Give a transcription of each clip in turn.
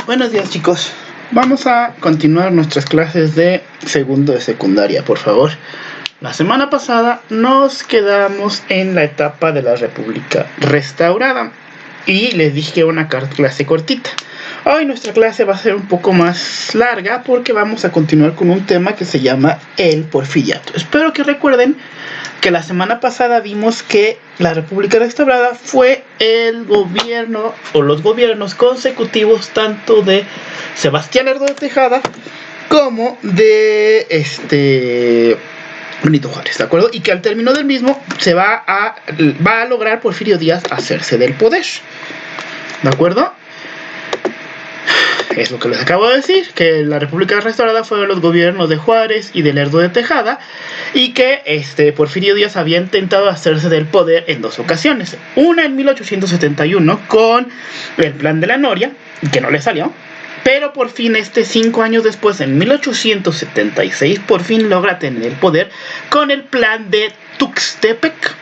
Buenos días, chicos. Vamos a continuar nuestras clases de segundo de secundaria, por favor. La semana pasada nos quedamos en la etapa de la República Restaurada y les dije una clase cortita. Hoy nuestra clase va a ser un poco más larga porque vamos a continuar con un tema que se llama el Porfiriato. Espero que recuerden que la semana pasada vimos que la República Restaurada fue el gobierno o los gobiernos consecutivos tanto de Sebastián Lerdo de Tejada como de Benito Juárez, ¿de acuerdo? Y que al término del mismo se va a lograr Porfirio Díaz hacerse del poder, ¿de acuerdo? Es lo que les acabo de decir, que la República Restaurada fueron los gobiernos de Juárez y de Lerdo de Tejada, y que Porfirio Díaz había intentado hacerse del poder en dos ocasiones. Una en 1871 con el Plan de la Noria, que no le salió, pero por fin 5 años después, en 1876, por fin logra tener el poder con el Plan de Tuxtepec,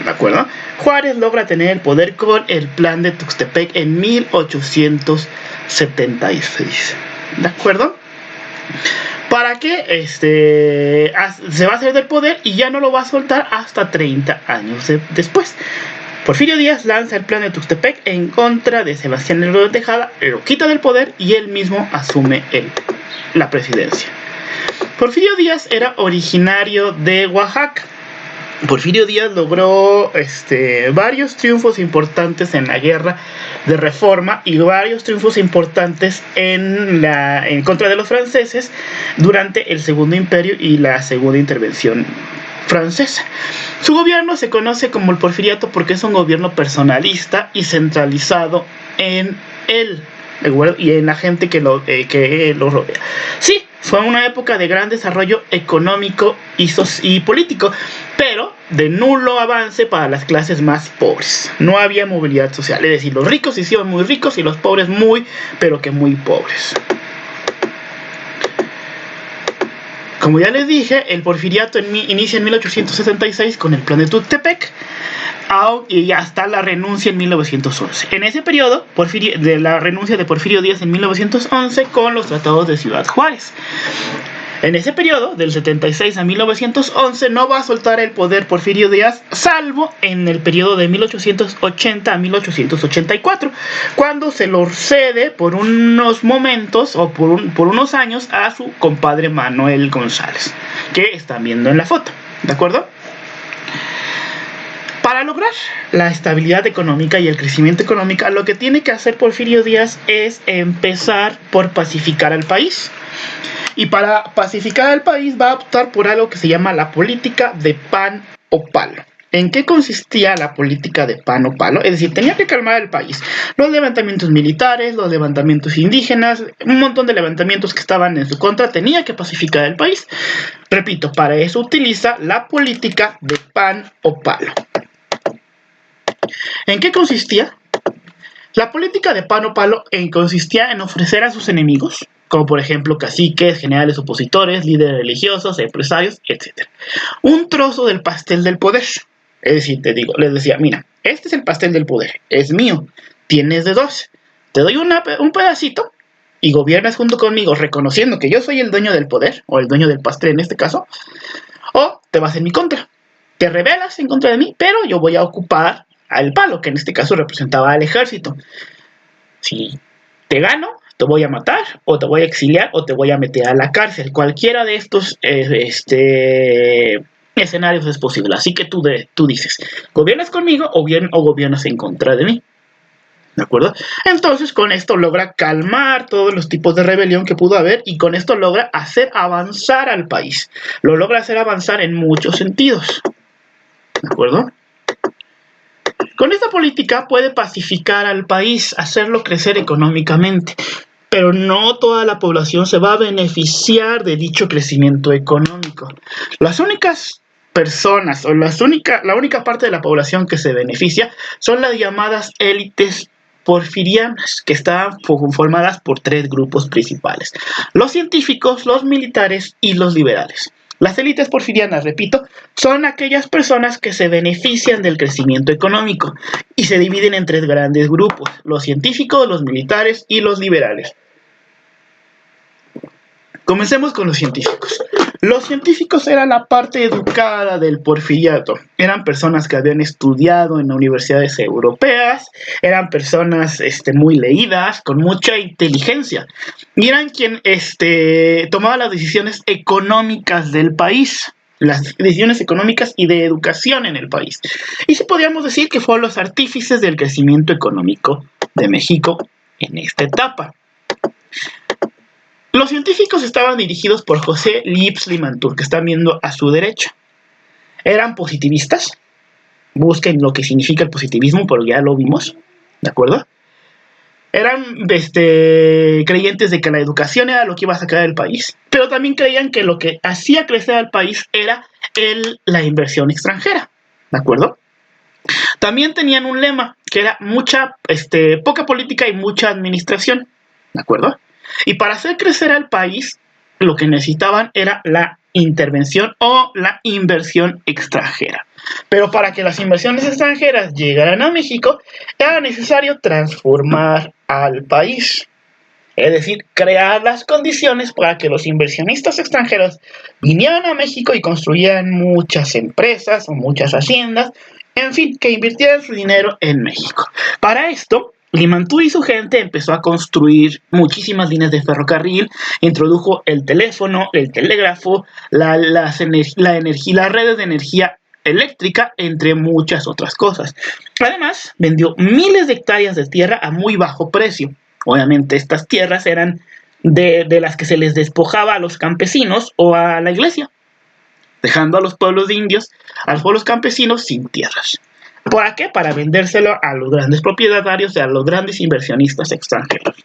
¿de acuerdo? Juárez logra tener el poder con el Plan de Tuxtepec en 1876, ¿de acuerdo? Para que se va a hacer del poder y ya no lo va a soltar hasta 30 años después. Porfirio Díaz lanza el Plan de Tuxtepec en contra de Sebastián Lerdo de Tejada, lo quita del poder y él mismo asume la presidencia. Porfirio Díaz era originario de Oaxaca. Porfirio Díaz logró varios triunfos importantes en la guerra de Reforma y varios triunfos importantes en contra de los franceses durante el Segundo Imperio y la Segunda Intervención francesa. Su gobierno se conoce como el Porfiriato porque es un gobierno personalista y centralizado en él, ¿de acuerdo? Y en la gente que lo rodea. Sí, fue una época de gran desarrollo económico y político, pero de nulo avance para las clases más pobres. No había movilidad social, es decir, los ricos se hicieron muy ricos y los pobres pero que muy pobres. Como ya les dije, el Porfiriato inicia en 1876 con el Plan de Tuxtepec y hasta la renuncia en 1911. En ese periodo, de la renuncia de Porfirio Díaz en 1911 con los tratados de Ciudad Juárez. En ese periodo, del 76 a 1911, no va a soltar el poder Porfirio Díaz, salvo en el periodo de 1880 a 1884, cuando se lo cede por unos momentos o por unos años a su compadre Manuel González, que están viendo en la foto, ¿de acuerdo? Para lograr la estabilidad económica y el crecimiento económico, lo que tiene que hacer Porfirio Díaz es empezar por pacificar al país. Y para pacificar al país va a optar por algo que se llama la política de pan o palo. ¿En qué consistía la política de pan o palo? Es decir, tenía que calmar al país. Los levantamientos militares, los levantamientos indígenas, un montón de levantamientos que estaban en su contra, tenía que pacificar el país. Repito, para eso utiliza la política de pan o palo. ¿En qué consistía? La política de pan o palo consistía en ofrecer a sus enemigos, como por ejemplo caciques, generales opositores, líderes religiosos, empresarios, etc., un trozo del pastel del poder. Es decir, les decía, mira, este es el pastel del poder, es mío, tienes de dos, te doy un pedacito y gobiernas junto conmigo reconociendo que yo soy el dueño del poder, o el dueño del pastel en este caso, o te vas en mi contra, te rebelas en contra de mí, pero yo voy a ocupar al palo, que en este caso representaba al ejército. Si te gano, te voy a matar, o te voy a exiliar, o te voy a meter a la cárcel. Cualquiera de estos escenarios es posible. Así que tú dices, ¿gobiernas conmigo o gobiernas en contra de mí? ¿De acuerdo? Entonces con esto logra calmar todos los tipos de rebelión que pudo haber y con esto logra hacer avanzar al país. Lo logra hacer avanzar en muchos sentidos. ¿De acuerdo? Con esta política puede pacificar al país, hacerlo crecer económicamente, pero no toda la población se va a beneficiar de dicho crecimiento económico. Las únicas personas o la única parte de la población que se beneficia son las llamadas élites porfirianas, que estaban conformadas por 3 grupos principales: los científicos, los militares y los liberales. Las élites porfirianas, repito, son aquellas personas que se benefician del crecimiento económico y se dividen en tres grandes grupos: los científicos, los militares y los liberales. Comencemos con los científicos. Los científicos eran la parte educada del porfiriato. Eran personas que habían estudiado en universidades europeas, eran personas muy leídas, con mucha inteligencia, y eran quien tomaba las decisiones económicas del país, las decisiones económicas y de educación en el país. Y sí podríamos decir que fueron los artífices del crecimiento económico de México en esta etapa. Los científicos estaban dirigidos por José Lips Limantur, que están viendo a su derecha. Eran positivistas. Busquen lo que significa el positivismo, pero ya lo vimos, ¿de acuerdo? Eran creyentes de que la educación era lo que iba a sacar del país, pero también creían que lo que hacía crecer al país era la inversión extranjera, ¿de acuerdo? También tenían un lema, que era poca política y mucha administración, ¿de acuerdo? Y para hacer crecer al país, lo que necesitaban era la intervención o la inversión extranjera. Pero para que las inversiones extranjeras llegaran a México, era necesario transformar al país. Es decir, crear las condiciones para que los inversionistas extranjeros vinieran a México y construyeran muchas empresas o muchas haciendas, en fin, que invirtieran su dinero en México. Para esto, Limantur y su gente empezó a construir muchísimas líneas de ferrocarril, introdujo el teléfono, el telégrafo, las redes de energía eléctrica, entre muchas otras cosas. Además, vendió miles de hectáreas de tierra a muy bajo precio. Obviamente, estas tierras eran de las que se les despojaba a los campesinos o a la iglesia, dejando a los pueblos indios, a los pueblos campesinos sin tierras. ¿Para qué? Para vendérselo a los grandes propietarios y a los grandes inversionistas extranjeros.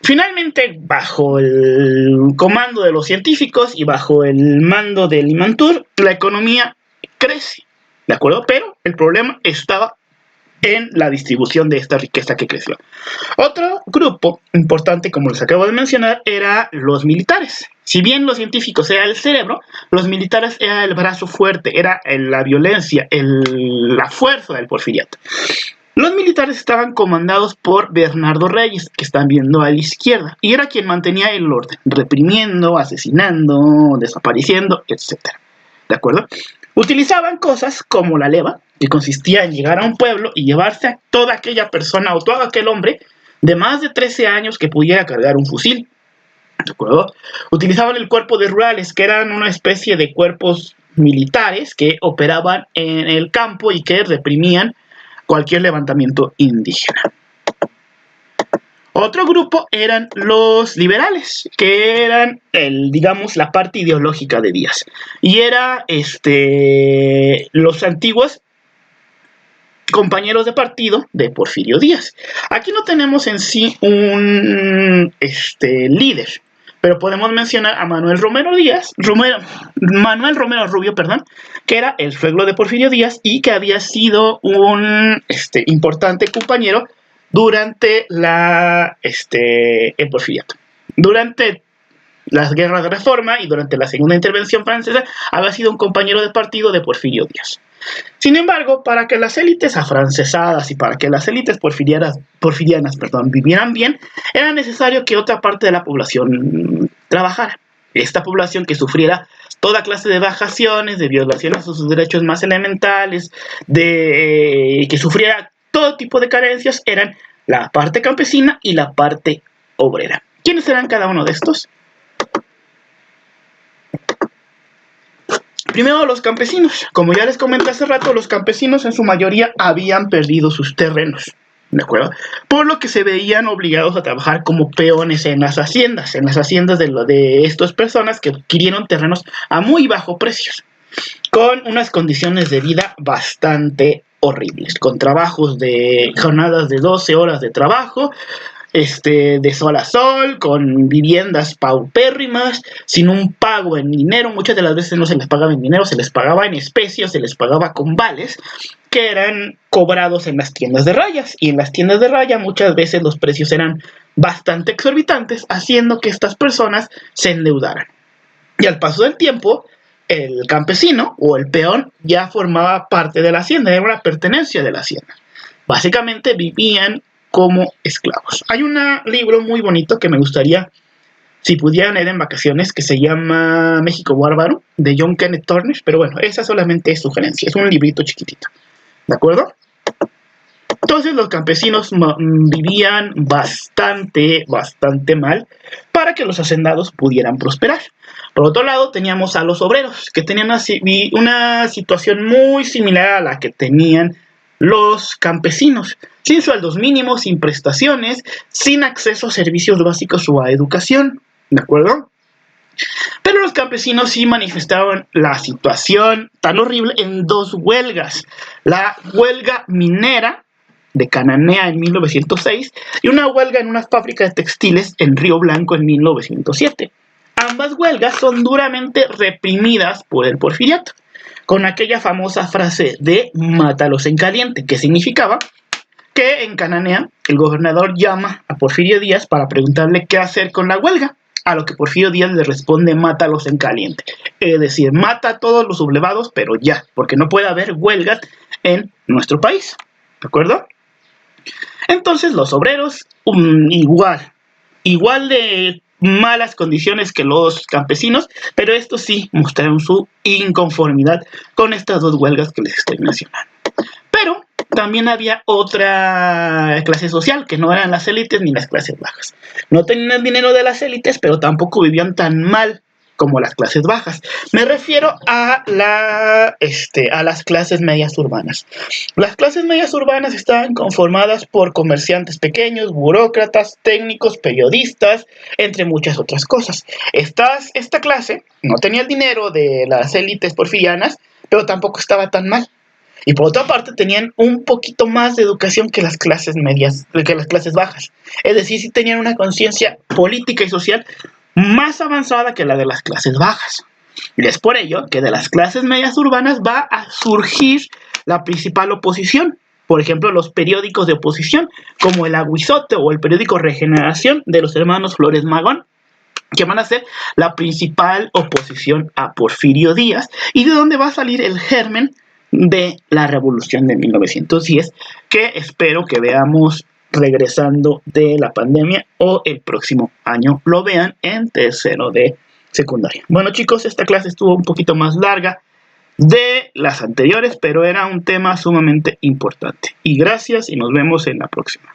Finalmente, bajo el comando de los científicos y bajo el mando de Limantur, la economía crece, ¿de acuerdo? Pero el problema estaba en la distribución de esta riqueza que creció. Otro grupo importante, como les acabo de mencionar, era los militares. Si bien los científicos eran el cerebro, los militares eran el brazo fuerte, era la violencia, la fuerza del porfiriato. Los militares estaban comandados por Bernardo Reyes, que están viendo a la izquierda, y era quien mantenía el orden, reprimiendo, asesinando, desapareciendo, etc. ¿De acuerdo? Utilizaban cosas como la leva, que consistía en llegar a un pueblo y llevarse a toda aquella persona o todo aquel hombre de más de 13 años que pudiera cargar un fusil. ¿De acuerdo? Utilizaban el cuerpo de rurales, que eran una especie de cuerpos militares que operaban en el campo y que reprimían cualquier levantamiento indígena. Otro grupo eran los liberales, que eran, la parte ideológica de Díaz. Y era los antiguos compañeros de partido de Porfirio Díaz. Aquí no tenemos en sí un líder, pero podemos mencionar a Manuel Romero Rubio, que era el suegro de Porfirio Díaz y que había sido un importante compañero durante el porfiriato. Durante las guerras de reforma y durante la segunda intervención francesa había sido un compañero de partido de Porfirio Díaz. Sin embargo, para que las élites afrancesadas y para que las élites porfirianas vivieran bien, era necesario que otra parte de la población trabajara. Esta población que sufriera toda clase de vejaciones, de violaciones a sus derechos más elementales, que sufriera todo tipo de carencias, eran la parte campesina y la parte obrera. ¿Quiénes eran cada uno de estos? Primero, los campesinos. Como ya les comenté hace rato, los campesinos en su mayoría habían perdido sus terrenos, ¿de acuerdo? Por lo que se veían obligados a trabajar como peones en las haciendas de estas personas que adquirieron terrenos a muy bajo precio, con unas condiciones de vida bastante horribles, con trabajos de jornadas de 12 horas de trabajo, de sol a sol, con viviendas paupérrimas, sin un pago en dinero. Muchas de las veces no se les pagaba en dinero, se les pagaba en especie, se les pagaba con vales que eran cobrados en las tiendas de rayas, y en las tiendas de raya muchas veces los precios eran bastante exorbitantes, haciendo que estas personas se endeudaran. Y al paso del tiempo, el campesino o el peón ya formaba parte de la hacienda, era una pertenencia de la hacienda. Básicamente vivían como esclavos. Hay un libro muy bonito que me gustaría, si pudieran leer en vacaciones, que se llama México Bárbaro, de John Kenneth Turner, pero bueno, esa solamente es sugerencia, es un librito chiquitito, ¿de acuerdo? Entonces los campesinos vivían bastante mal para que los hacendados pudieran prosperar. Por otro lado, teníamos a los obreros, que tenían una situación muy similar a la que tenían los campesinos, sin sueldos mínimos, sin prestaciones, sin acceso a servicios básicos o a educación, ¿de acuerdo? Pero los campesinos sí manifestaron la situación tan horrible en dos huelgas. La huelga minera de Cananea en 1906 y una huelga en una fábrica de textiles en Río Blanco en 1907. Ambas huelgas son duramente reprimidas por el Porfiriato, con aquella famosa frase de mátalos en caliente, que significaba que en Cananea el gobernador llama a Porfirio Díaz para preguntarle qué hacer con la huelga, a lo que Porfirio Díaz le responde mátalos en caliente, es decir, mata a todos los sublevados, pero ya, porque no puede haber huelgas en nuestro país, ¿de acuerdo? Entonces los obreros igual de malas condiciones que los campesinos, pero estos sí mostraron su inconformidad con estas dos huelgas que les estoy mencionando. Pero también había otra clase social, que no eran las élites ni las clases bajas. No tenían el dinero de las élites, pero tampoco vivían tan mal como las clases bajas. Me refiero a las clases medias urbanas. Las clases medias urbanas estaban conformadas por comerciantes pequeños, burócratas, técnicos, periodistas, entre muchas otras cosas. Esta clase no tenía el dinero de las élites porfirianas, pero tampoco estaba tan mal. Y por otra parte tenían un poquito más de educación que las clases medias, que las clases bajas. Es decir, sí tenían una conciencia política y social más avanzada que la de las clases bajas. Y es por ello que de las clases medias urbanas va a surgir la principal oposición. Por ejemplo, los periódicos de oposición, como el Aguizote o el periódico Regeneración de los hermanos Flores Magón, que van a ser la principal oposición a Porfirio Díaz, y de donde va a salir el germen de la revolución de 1910, que espero que veamos regresando de la pandemia o el próximo año lo vean en tercero de secundaria. Bueno, chicos, esta clase estuvo un poquito más larga de las anteriores, pero era un tema sumamente importante. Y gracias y nos vemos en la próxima.